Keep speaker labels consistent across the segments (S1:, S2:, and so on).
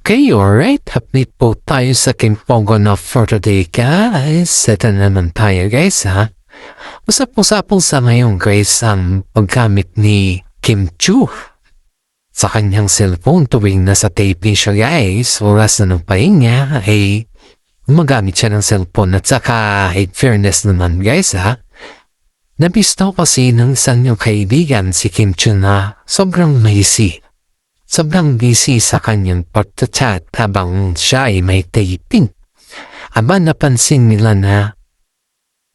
S1: Okay, alright. Update po tayo sa Kimpogo na for today, guys. Ito na naman tayo, guys, ha? Usap-usapong sa ngayon, guys, ang paggamit ni Kim Chu sa kanyang cellphone tuwing nasa taping siya, guys. Oras na ng pahinga ay gumagamit siya ng cellphone. At saka, in fairness naman, guys, ha? Nabisto kasi ng isang niyong kaibigan si Kim Chu na sobrang busy. Sobrang busy sa kanyang pagchat habang siya ay may taping. Aba, napansin nila na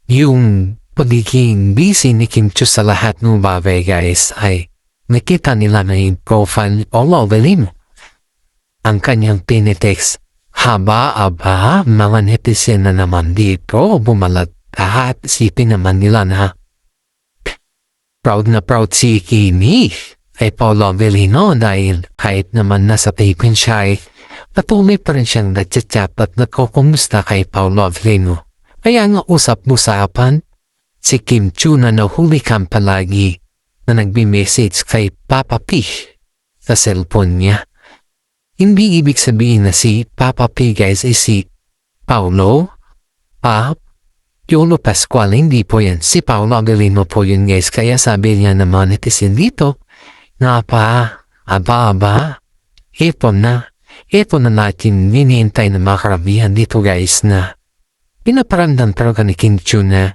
S1: yung pagiging busy ni Kim Chu sa lahat ng bagay, guys, ay nakita nila na yung profile all over him. Ang kanyang pinitext, haba-aba, mga netizen na naman dito, bumalat at isipin naman nila na proud na proud si Kimi kay Paolo Avellino dahil kahit naman nasa taping siya ay patuloy pa rin siyang nagchat at nagkukumusta kay Paolo Avellino. Kaya nga usap-usapan si Kim Chu na nahuli kang palagi na nagbi-message kay Papa P sa cellphone niya. Hindi ibig sabihin na si Papa P, guys, ay si Paolo Yolo Pascual. Hindi po yan. Si Paolo Avellino po yun, guys. Kaya sabi niya naman netizen dito, aba, ito na natin ninihintay na makarabihan dito, guys, na pinaparamdam talaga ni Kim Chu na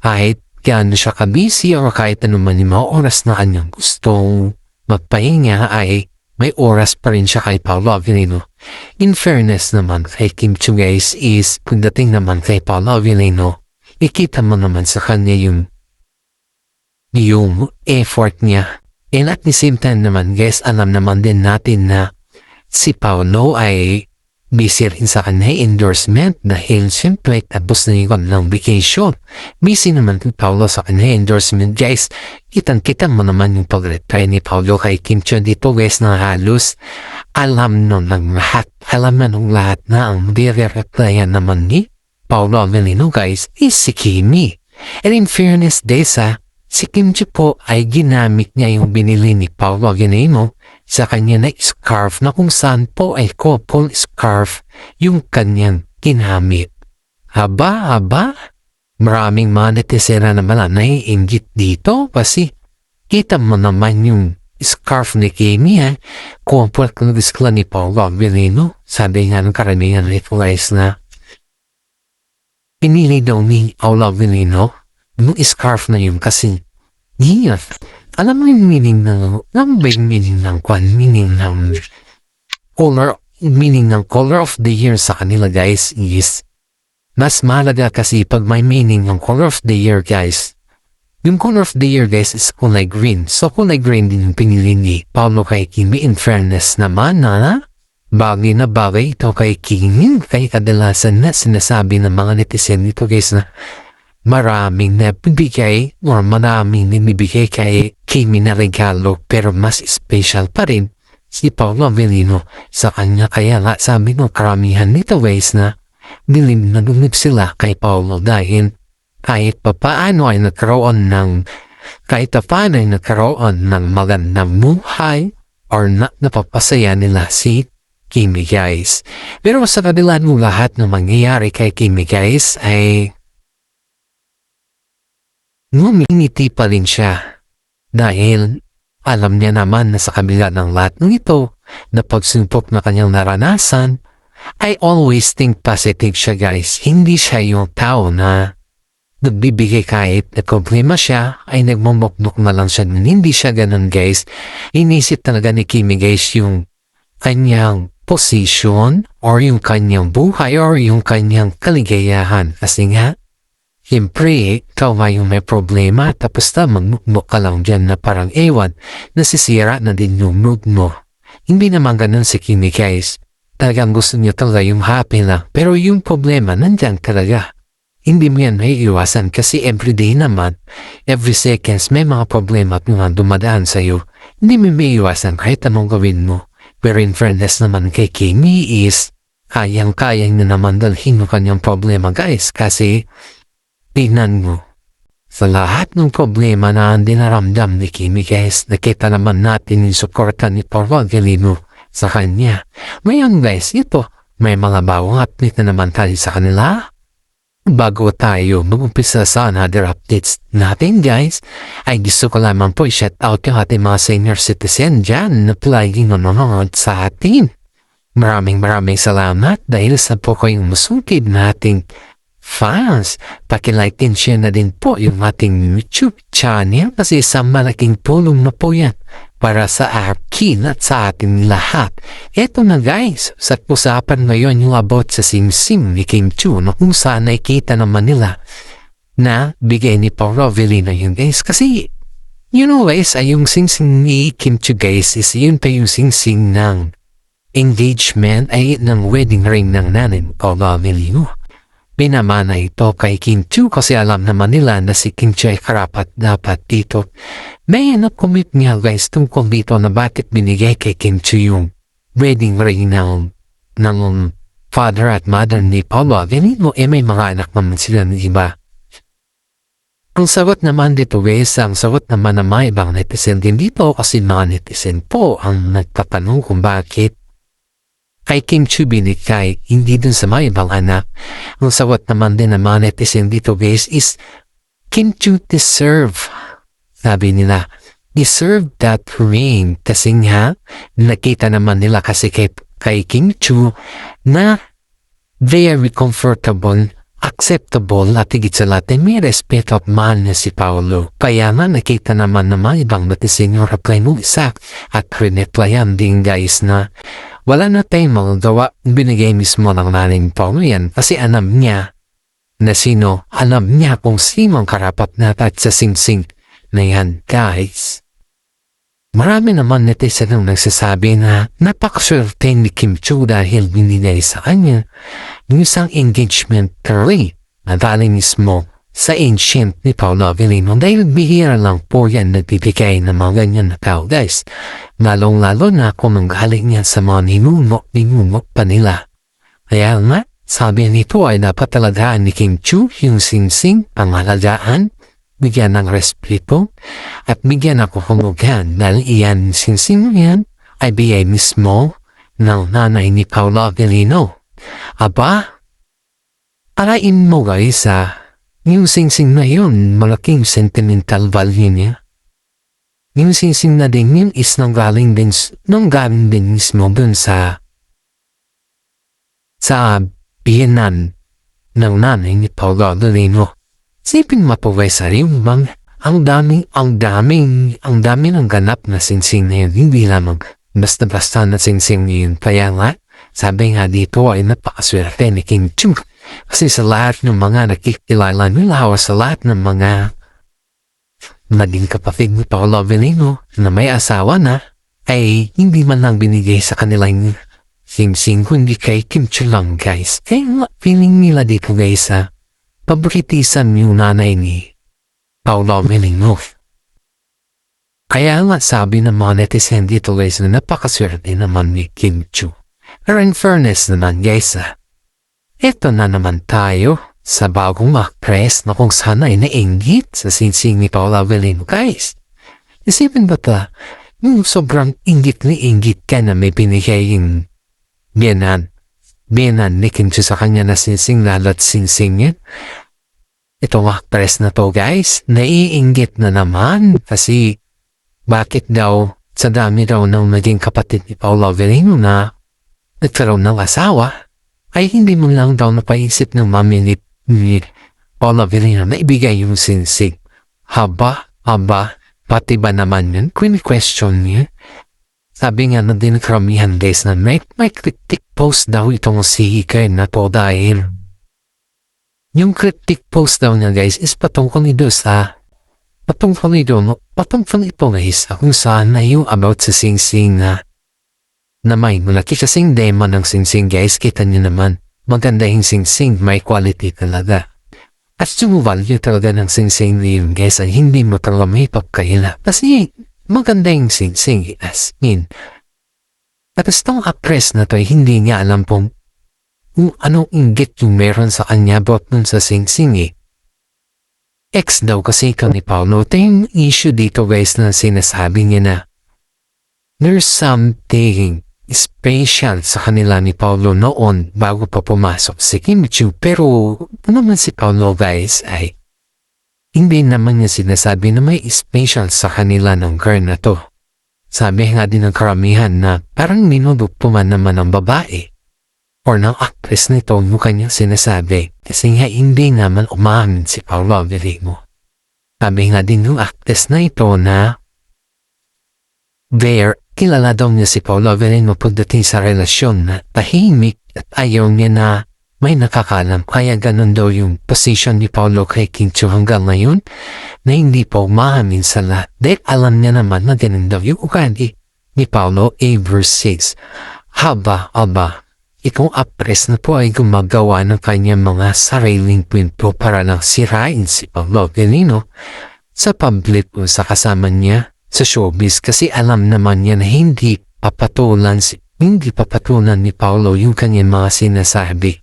S1: kahit gaano siya kabisi o kahit anuman yung mga oras na kanyang gustong magpahinga ay may oras pa rin siya kay Paolo Avellino. In fairness naman kay Kim Chu, guys, is pagdating naman kay Paolo Avellino, ikita mo naman sa kanya yung effort niya. And at the same time naman, guys, alam naman din natin na si Paolo ay busy rin sa kanya endorsement dahil siyempre tapos na yung kanilang vacation. Busy naman si Paolo sa kanya endorsement, guys. Kitang-kita mo naman yung pag-reply ni Paolo kay Kim Chu dito, guys, na halos alam na ng lahat na ang dire-replyan naman ni Paolo Avellino, guys, is si Kimi. And in fairness, guys, si Kim Chu po ay ginamit niya yung binili ni Paolo Avellino sa kanya na scarf na kung saan po ay couple scarf yung kanyang ginamit. Haba, maraming mga netizen na naman na naiinggit dito kasi kita mo naman yung scarf ni Kimi, couple kung ni Paolo Avellino. Sabi nga ng karamihan replies na pinili daw ni Paolo Avellino yung scarf na yun kasi alam mo yung meaning ng color of the year sa kanila, guys, is mas mahalaga kasi pag may meaning ng color of the year, guys. Yung color of the year, guys, is kulay green. So kulay green din yung pinili ni Paolo kay Kimi. In fairness naman na bagay na bagay ito kay Kimi. Kaya kadalasan na sinasabi ng mga netizen dito, guys, na maraming nabibigay kay Kimi na regalo pero mas special pa rin si Paolo Avellino sa kanya. Kaya nga sabi ng karamihan nito, guys, na dilim na lumip sila kay Paolo dahil kahit paano ay nagkaroon ng magandang buhay or napapasaya nila si Kimi, guys. Pero sa kabila ng lahat na mangyayari kay Kimi, guys, ay ngumingiti pa rin siya dahil alam niya naman na sa kabila ng lahat ng ito na pagsumpok na kanyang naranasan ay always think positive siya, guys. Hindi siya yung tao na nagbibigay kahit na problema siya ay nagmumukmuk na lang siya. Hindi siya ganun, guys. Inisip talaga ni Kimi, guys, yung kanyang position or yung kanyang buhay or yung kanyang kaligayahan kasi nga siyempre, ikaw yung may problema tapos na magmukmuk ka lang dyan na parang ewan, nasisira na din yung mood mo. Hindi naman ganun si Kimi, guys. Talagang gusto niya talaga yung happy lang. Pero yung problema, nandyan talaga. Hindi mo yan maiiwasan kasi everyday naman, every seconds, may mga problema at mga dumadaan sa'yo. Hindi mo maiiwasan kahit anong gawin mo. Pero in fairness naman kay Kimi is, kayang-kayang na naman dalhin mo kanyang problema, guys, kasi tingnan mo, sa lahat ng problema na dinaramdam ni Kimi, guys, nakita naman natin yung suporta ni Paolo Avellino sa kanya. Ngayon guys, ito, may mga bagong update na naman tayo sa kanila. Bago tayo mag-umpisa sa another updates natin guys, ay gusto ko lamang po i-shout out yung ating mga senior citizen dyan na palaging nanonood sa atin. Maraming salamat dahil sa po kayong masukid nating fans. Paki-like and share na din po yung ating YouTube channel kasi isang malaking tulong na po yan para sa akin at sa ating lahat. Eto na guys, sa usapan ngayon yung about sa Sing-Sing ni Kim Chiu na kung saan nakikita naman nila na bigay ni Paolo Avellino yun guys. Kasi, you know guys, ay yung Sing-Sing ni Kim Chiu guys is yun pa yung Sing-Sing ng engagement ay ng wedding ring ng nanay ni Paolo Avellino. Pinamana ito kay Kim Chiu kasi alam naman nila na si Kim Chiu ay karapat dapat dito. May na-commit niya guys tungkol dito na bakit binigay kay Kim Chiu yung wedding ring ng father at mother ni Paolo Avellino. May mga anak naman sila ng iba. Ang sagot naman dito guys, ang sagot naman ng mga ibang netizen din dito kasi mga netizen po ang nagtatanong kung bakit kay Kim Chiu binigay, hindi dun sa mga ibang anak. Ang sagot naman din ng mga netizen dito guys is Kim Chiu deserve. Sabi nila, deserve that ring. Kasi nga, nakita naman nila kasi kay Kim Chiu na very comfortable, acceptable at higit sa lahat may respeto at mahal na si Paolo. Kaya nga nakita naman ng mga ibang netizen yung reply mo isa at reneplyan din guys na wala na tayong magawa, binigay mismo ng nanay Paolo yan kasi alam niya na alam niya kung sino ang karapat natin sa Sing-Sing na yan guys. Marami naman netizen ang nagsasabi na napakaswerte ni Kim Chiu dahil binigay sa kanya yung isang engagement ring na galing mismo sa ancient ni Paolo Avellino dahil bihira lang po yan nagbibigay ng mga ganyan na tao guys. Lalong-lalo na kung galing yan sa mga ninuno pa nila. Kaya nga, sabi nito ay dapat talagaan ni Kim Chiu yung Sing-Sing pangalagaan, bigyan ng respeto at bigyan ng kuhulugan dahil iyan Sing-Sing yan ay bigay mismo ng nanay ni Paolo Avellino. Aba, alain mo guys yung Sing-Sing na yun, malaking sentimental value niya. Yung Sing-Sing na din yun is nanggaling din mismo dun sa biyenan ng nanay ni Paolo Avellino. Sipin mapawesari yung ang dami ng ganap na Sing-Sing na yun, hindi lamang basta-basta na Sing-Sing yun. Kaya nga, sabi nga dito ay napakaswerte ni Kim Chiu. Kasi sa lahat ng mga nakikilala nila o sa lahat ng mga naging kapatid ni Paolo Avellino na may asawa na ay hindi man lang binigay sa kanilang Sing-Sing kundi kay Kim Chiu lang guys. Kaya feeling nila dito guys paboritisan yung nanay ni Paolo Avellino. Kaya nga sabi ng mga netizen dito guys na napakaswerte naman ni Kim Chiu. Pero in fairness naman guys eto na naman tayo sa bagong actress na kung sana ay nainggit sa Sing-Sing ni Paolo Avellino guys. Isipin ba ta, yung sobrang inggit ka na may binigay yung biyenan ni Kim Chiu sa kanya na Sing-Sing lalo't Sing-Sing yan. Itong actress na to guys, naiinggit na naman kasi bakit daw sa dami daw ng naging kapatid ni Paolo Avellino na nagkaroon ng asawa, ay hindi mo lang daw napaisip ng mami ni Paolo Avellino na ibigay yung Sing-Sing. Haba, pati ba naman yun? Question niya. Sabi nga na din karamihan guys na may critic post daw itong si Ike na to dahil yung critic post daw niya guys is patungkol ito guys kung saan na yung about sa Sing-Sing na may malaki kasing demo ng Sing-Sing guys. Kita niyo naman, maganda yung Sing-Sing, may quality talaga. At yung value talaga ng Sing-Sing yun guys ay hindi mo talaga may pagkaila. Kasi maganda yung Sing-Sing as in. At itong actress na to ay hindi niya alam kung anong inggit yung meron sa kanya about nun sa Sing-Sing Ex daw kasi ikaw ni Paolo. Ito yung issue dito guys na sinasabi niya na there's something special sa kanila ni Paulo noon bago pa pumasok si Kim Chiu. Pero naman si Paulo guys ay hindi naman niya sinasabi na may special sa kanila ng girl na to. Sabi nga din ng karamihan na parang minudukpo man naman ang babae or ng actress nito yung kanyang sinasabi kasi nga hindi naman umamin si Paulo Avelino. Sabi nga din ng actress na ito na kilala daw niya si Paulo Avelino pagdating sa relasyon na tahimik at ayaw niya na may nakakalam. Kaya ganun daw yung position ni Paulo kay Kim Chiu hanggang ngayon na hindi pa umamin sa lahat. Dahil alam niya naman na ganun daw yung ugali ni Paulo ever since. Aba, itong actress na po ay gumagawa ng kanyang mga sariling kwento para lang sirain si Paulo Avelino sa public o sa kasama niya sa showbiz kasi alam naman niya na hindi papatulan ni Paulo yung kanyang mga sinasabi.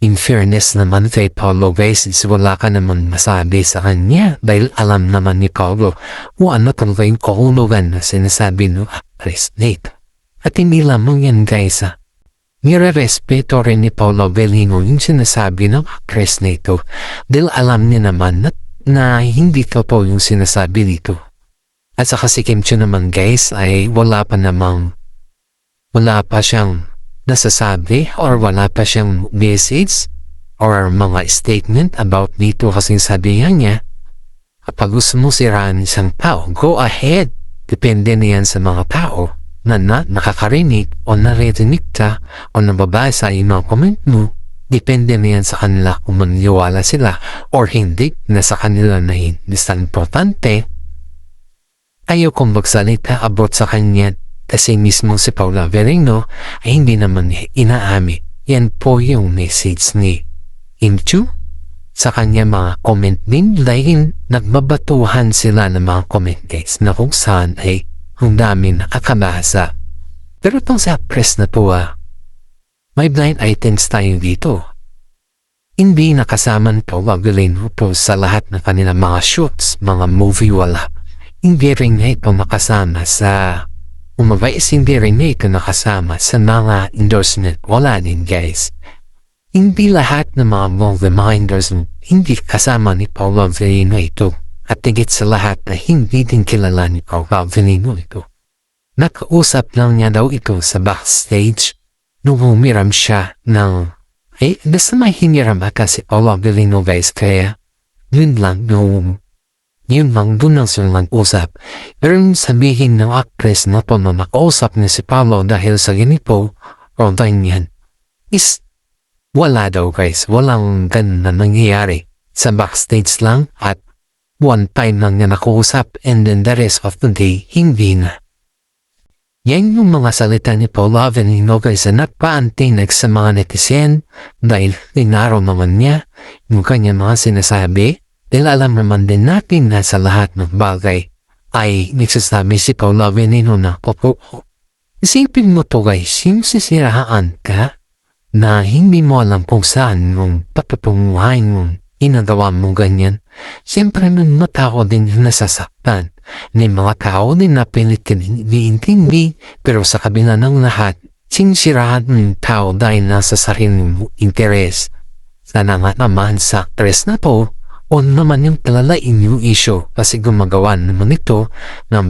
S1: In fairness naman kay Paulo guys, wala ka naman masabi sa kanya dahil alam naman ni Paulo kung ano talaga yung kahulugan na sinasabi ng actress Nate. At hindi lamang yan guys nire-respeto rin ni Paulo Avelino yung sinasabi ng actress Nate dahil alam niya naman na hindi totoo yung sinasabi dito. At saka si Kim Chiu naman guys ay wala pa siyang nasasabi or wala pa siyang message or mga statement about dito kasi sabi niya kapag gusto mo siraan isang tao, go ahead. Depende na yan sa mga tao na nakakarinig o naririnig ka o nababasa yung mga comment mo. Depende na yan sa kanila kung maniwala sila or hindi na sa kanila na hindi sa importante. Ayaw kong magsalita about sa kanya kasi mismo si Paulo Avelino ay hindi naman inaami. Yan po yung message ni Kim Chiu sa kanya mga comment din dahil nagbabatuhan sila ng mga comment guys na kung saan ay ang dami nakakabasa. Pero itong sa press na po may blind items tayo dito. Hindi nakasama ni Paulo Avelino po sa lahat ng kanilang mga shoots, mga movie wala. Hindi rin na ito nakasama sa hindi rin na ito nakasama sa mga endorsement. Wala din guys. Hindi lahat ng mga endorsement hindi kasama ni Paulo Avelino ito. At tigit sa lahat na hindi din kilala ni Paulo Avelino ito. Nakausap lang niya daw ito sa backstage nung humiram siya ng basta may hiniram si Paulo Avelino guys kaya yun lang doon lang silang usap. Pero sabihin ng actress na po na nakausap niya si Paulo dahil sa ganito o ganyan is wala daw guys. Walang ganun na nangyayari. Sa backstage lang at one time lang niya nakausap and then the rest of the day hindi na. Yan yung mga salita ni Paulo Avelino guys na nagpaantinag sa mga netizen dahil tinaraw naman niya yung kanya mga sinasabi. Dahil alam naman din natin na sa lahat ng bagay ay nagsasabi si Paulo Avelino na isipin mo to guys, yung sisiraan ka na hindi mo alam kung saan mong patutunguhan mong inagawa mo ganyan. Siyempre may mga tao din nasasaktan. May mga tao din na pilit diintindi pero sa kabila ng lahat, sinisiraan ng tao dahil nasa sariling interes. Sana nga naman sa actress na to, o naman yung talalain yung issue kasi gumagawa naman ito ng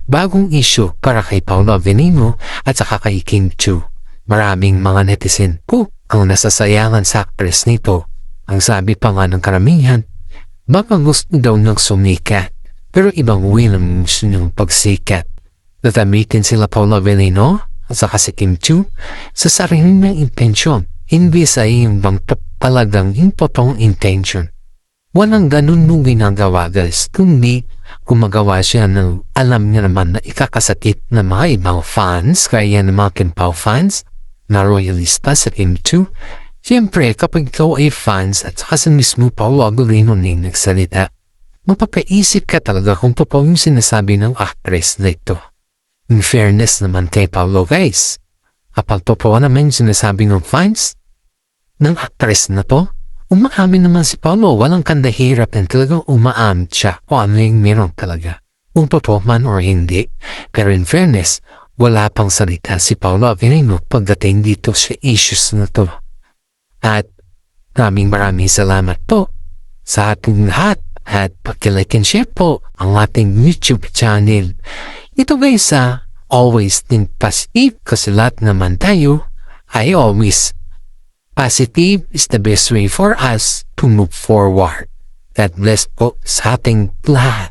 S1: bagong issue para kay Paulo Avelino at saka kay Kim Chiu. Maraming mga netizen po ang nasasayangan sa actress nito. Ang sabi pa nga ng karamihan, baka gusto daw ng sumikat pero ibang way naman gusto niyong pagsikat. Tatamitin sila Paulo Avelino at saka si Kim Chiu sa sarili ng intensyon, hindi sa iyong bang talagang impotong intention. Walang ganun nung ginagawa guys, kundi gumagawa siya ng alam niya naman na ikakasakit na mga ibang fans, kaya ng mga Kim Pao fans na royalista sa Kim Chiu. Siyempre kapag ikaw ay fans at saka sa mismo Paulo Avelino na nagsalita, mapapaisip ka talaga kung totoo yung sinasabi ng actress na ito. In fairness naman kay Paulo guys, kapag totoo naman yung sinasabi ng fans ng actress na to, umaamin naman si Paulo, walang kandahirap na talagang umaamin siya kung ano yung meron talaga. Kung totoo man or hindi. Pero in fairness, Wala pang salita si Paolo Avellino pagdating dito sa issues na to. At maraming salamat po sa ating lahat at pag-like and share po ang ating YouTube channel. Ito guys always think positive kasi lahat naman tayo ay always positive is the best way for us to move forward. God bless po sa ating lahat.